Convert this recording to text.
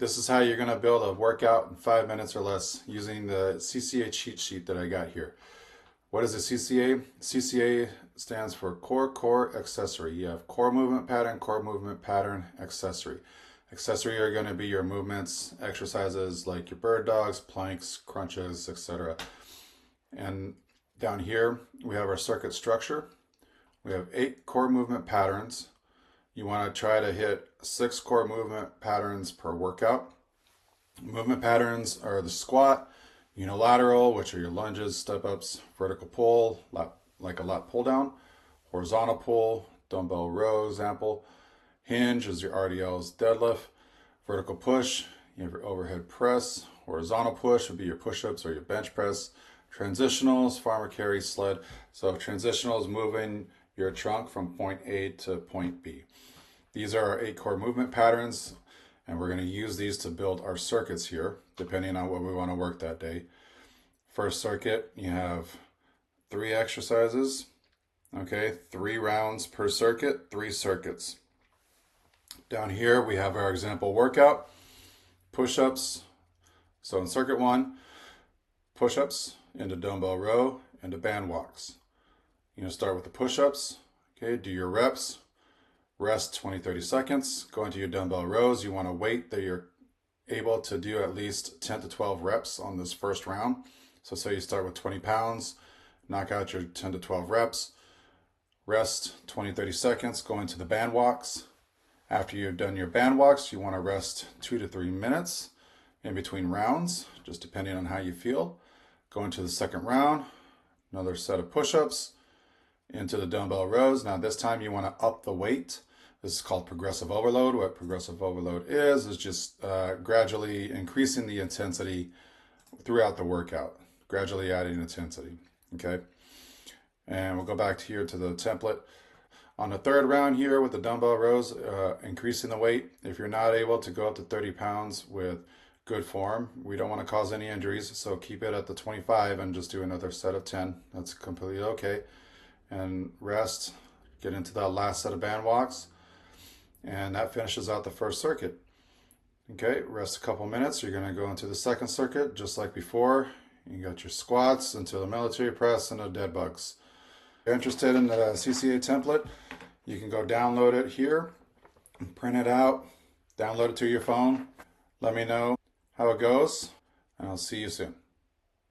this is how you're going to build a workout in 5 minutes or less using the CCA cheat sheet that I got here. What is a CCA? CCA stands for core accessory. You have core movement pattern, accessory. Accessory are going to be your movements, exercises like your bird dogs, planks, crunches, etc. And down here we have our circuit structure. We have 8 core movement patterns. You want to try to hit 6 core movement patterns per workout. Movement patterns are the squat, unilateral, which are your lunges, step-ups, vertical pull, like a lat pull down, horizontal pull, dumbbell row example, hinge is your RDL's deadlift, vertical push, you have your overhead press, horizontal push would be your push-ups or your bench press, transitionals, farmer carry, sled. So transitional is moving your trunk from point A to point B. These are our 8 core movement patterns, and we're going to use these to build our circuits here, depending on what we want to work that day. First circuit, you have 3 exercises, okay, 3 rounds per circuit, 3 circuits. Down here, we have our example workout, push-ups. So in circuit 1, push-ups into dumbbell row, into band walks. You're going to start with the push-ups, okay, do your reps, rest 20-30 seconds, go into your dumbbell rows. You want to wait that you're able to do at least 10 to 12 reps on this first round. So say you start with 20 pounds, knock out your 10 to 12 reps, rest 20-30 seconds, go into the band walks. After you've done your band walks, you want to rest 2 to 3 minutes in between rounds, just depending on how you feel. Go into the second round, another set of push-ups, into the dumbbell rows. Now this time you want to up the weight. This is called progressive overload. What progressive overload is just gradually increasing the intensity throughout the workout, gradually adding intensity, okay? And we'll go back to here to the template. On the third round here with the dumbbell rows, increasing the weight. If you're not able to go up to 30 pounds with good form, we don't want to cause any injuries, so keep it at the 25 and just do another set of 10. That's completely okay. And rest, get into that last set of band walks, and that finishes out the first circuit. Okay, rest a couple minutes. You're going to go into the second circuit just like before. You got your squats into the military press and the dead bugs. If you're interested in the CCA template, you can go download it here, print it out, download it to your phone. Let me know how it goes, and I'll see you soon.